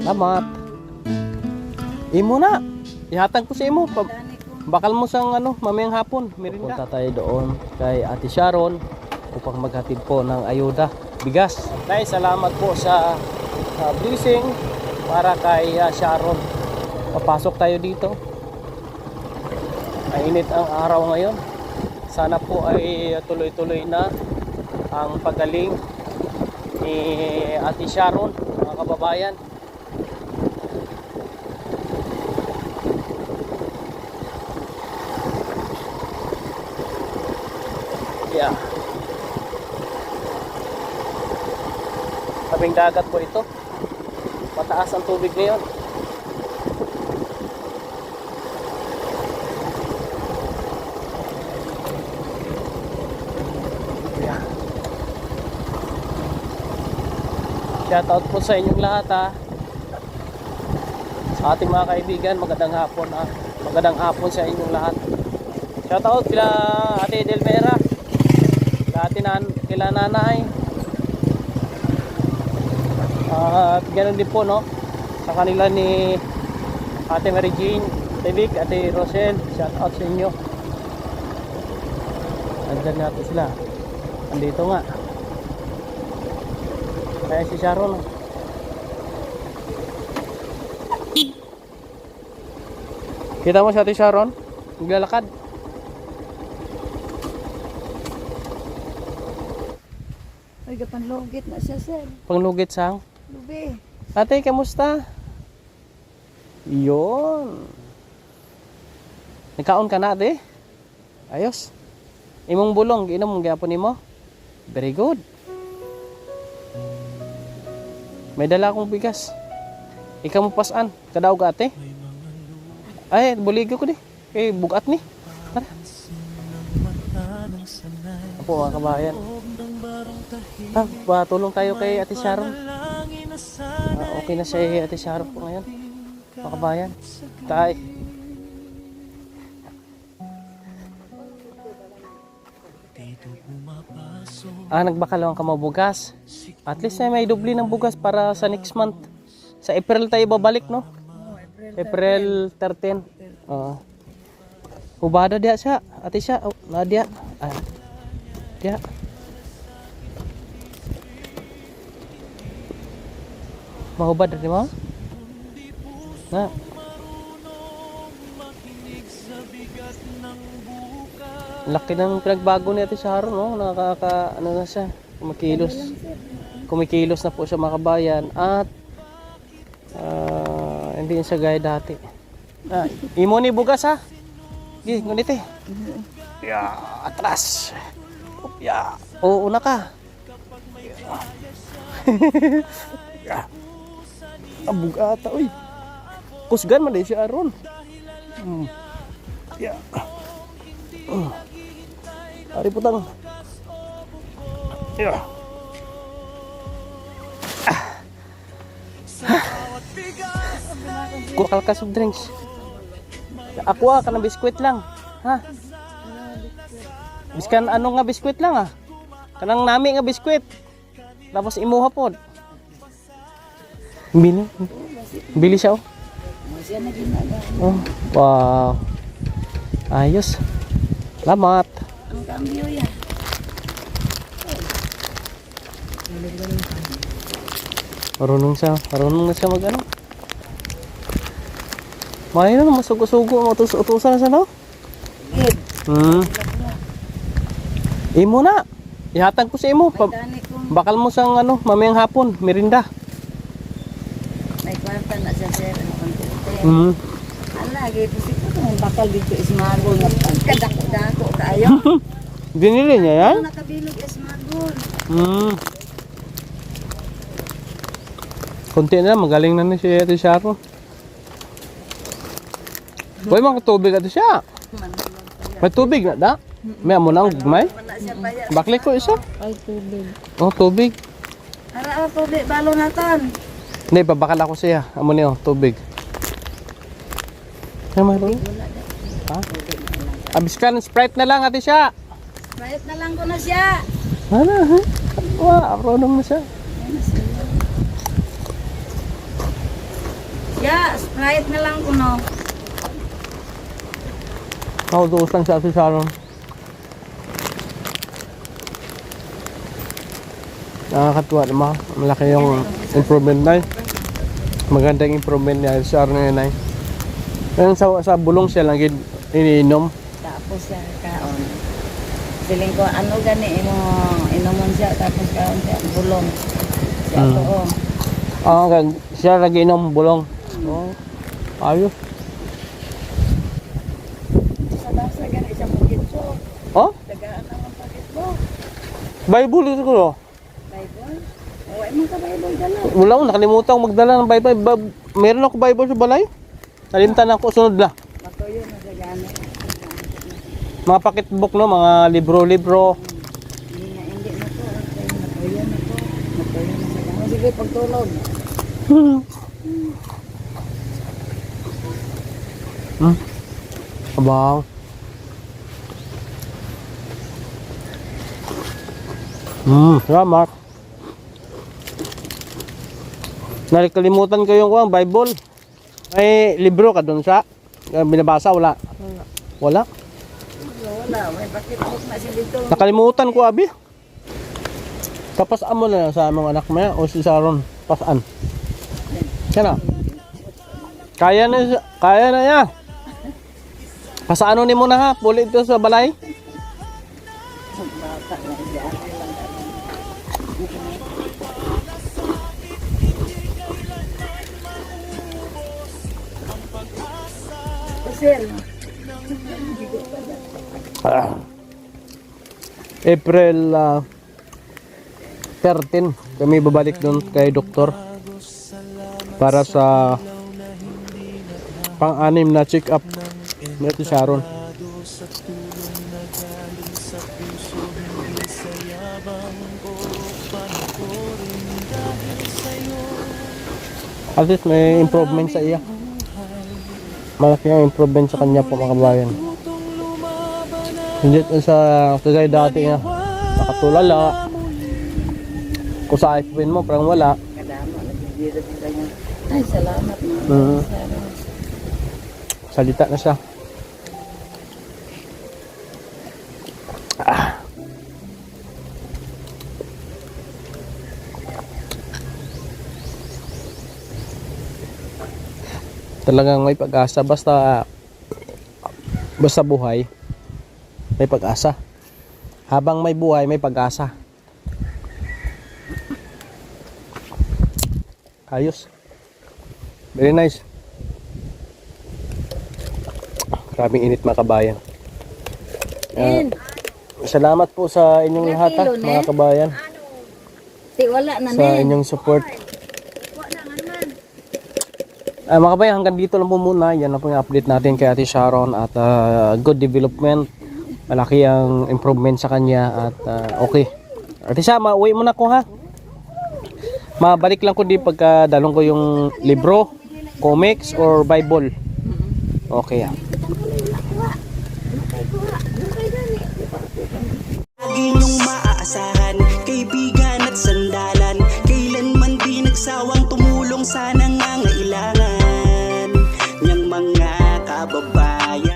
Salamat. Imo na. Ihatag ko sa imo. Bakal mo sang mamayang hapon. Merinda. Punta tayo doon kay Ate Sharon upang maghatid po ng ayuda, bigas. Nay, salamat po sa blessing para kay Sharon. Papasok tayo dito. Mainit ang araw ngayon. Sana po ay tuloy-tuloy na ang pagaling ni Ate Sharon, mga kababayan. Yeah. Tabing dagat po ito. Mataas ang tubig ngayon. Yeah. Shout out po sa inyong lahat sa ating mga kaibigan. Magandang hapon Magandang hapon sa inyong lahat. Shout out kila Ate Delmera, kila nanay, at ganoon din po sa kanila ni Ate Mary Jane, Ate Vic, Ate Rosel. Shout out sa inyo. Andyan natin sila. Andito nga. Kaya si Sharon. Kita mo si Ate Sharon? Naglalakad. Ay, panlugit na siya, sir. Panglugit sang? Lubi. Ate, kamusta? Yun. Nagkaon ka na, ate? Ayos. Imong bulong, giinom mong gyapon nimo? Very good. May dala akong bigas. Ikaw mo pasan. Kadaog ka, ate? Ay, buligo ko di. Kay bugat ni. Tara. Apo, mga kabayan. Patulong tayo kay Ate Sharon. Okay na si Ate Sharon po ngayon, mga kabayan. Tay. Nagbakal lang ka mabugas. At least may dubli ng bugas para sa next month. Sa April tayo babalik, no? April 13. Hubada dia siya. Ate siya. Nadia. Dia. Mahubad rin mo? Na. Laki ng pinagbago ni Ate Sharon, no? Na siya. Kumikilos na po siya, mga kabayan. At hindi siya gaya dati. Imo ni bugas, ha? Gi, ngunit eh. Ya, atras. Ya, una ka. Ya. Abugata, uy. Kusgan man din siya aron. Ya. Ari putang. Ya. Kukal ka soft drinks. Ako ka ng biskwit lang. Ha? Biskan ano nga biskwit lang Kanang nami nga biskwit. Tapos imuha pod. Bili siya wow. Ayos. Salamat. Ang cambio yan. Marunong na siya mag May na masugo-sugo, utusan sa Imo na. Ihatag ko sa imo. Bakal mo sang mamayang hapon, merinda. May kwarta na siya, sir. Lagi, kasi ko bakal dito ismagol. Kadako-dako kayo. Binili niya yan? Nakabilog ismagol. Kunti na, magaling na si Ate Sharon. Uy, mga tubig ito siya. May tubig na da? May amo na ang gumay? Baklik ko isa? Ay, tubig. Tubig. Ara, tubig. Balo natin. Hindi, babakal ako siya. Amo niyo, tubig. Ay, mayroon? Abiskan, Sprite na lang, Ate siya. Sprite na lang ko na siya. Ano, ha? Wow, marunong na siya. Yeah, Sprite na lang kuno. Nautusan sa Ate Sharon. Nakakatuwa naman. Malaki yung improvement na yun. Magandang improvement niya sa Sharon na yun. Ngayon sa bulong siya lang iniinom. Tapos siya kaon. Siling ko ano gani inomon siya tapos kaon siya bulong. Siya to oh. Siya lagi inom bulong. Oh, ayos. Sa basa gani siya mugit so. Oh? Tagaan ang pakit mo. Bible ito ko. Bible? Oh, ay mga Bible dala. Wala ko, nakalimutan ko magdala ng Bible. Meron ako Bible sa balay. Nalimtan ako, sunod na. Matuyo na sa gani. Mga paketbook, no? Mga libro-libro. Hindi na to. Matuyo na to. Matuyo na sa gani. Sige, pagtulog. Abaw. Salamat. Nakalimutan ko yung Bible. May libro ka doon sa binabasa, wala? Wala. Wala, may pakitbook na siya dito. Nakalimutan ko, abi. Kapasaan mo na lang sa among anak mo yan, o si Sharon. Pasaan. Yan na. Kaya na yan. Pasaano ni mo na ha? Puli ito sa balay. Bata na siya. Sir, April 13 kami babalik doon kay doktor para sa pang-anim na check-up ni Ate Sharon. At least may improvement sa iya. Malaki ang improvement sa kanya po, mga kabayan. Hindi sa kagaya dati na nakatulala. Kung sa iPhone mo, parang wala. kadamo, nagbibiro sa kanya. Ay, salamat na. Salita na siya. Talagang may pag-asa basta buhay may pag-asa. Habang may buhay may pag-asa. Ayos. Very nice. Maraming init, mga kabayan. Salamat po sa inyong lahat, mga kabayan, Ti wala na sa inyong support. Mga kabayan, hanggang dito lang po muna. Yan na po yung update natin kay Ate Sharon. At good development. Malaki ang improvement sa kanya. At okay. Ate Sharon, mauwi muna ko ha. Mabalik lang ko di pagka dalong ko yung libro, comics or Bible. Okay.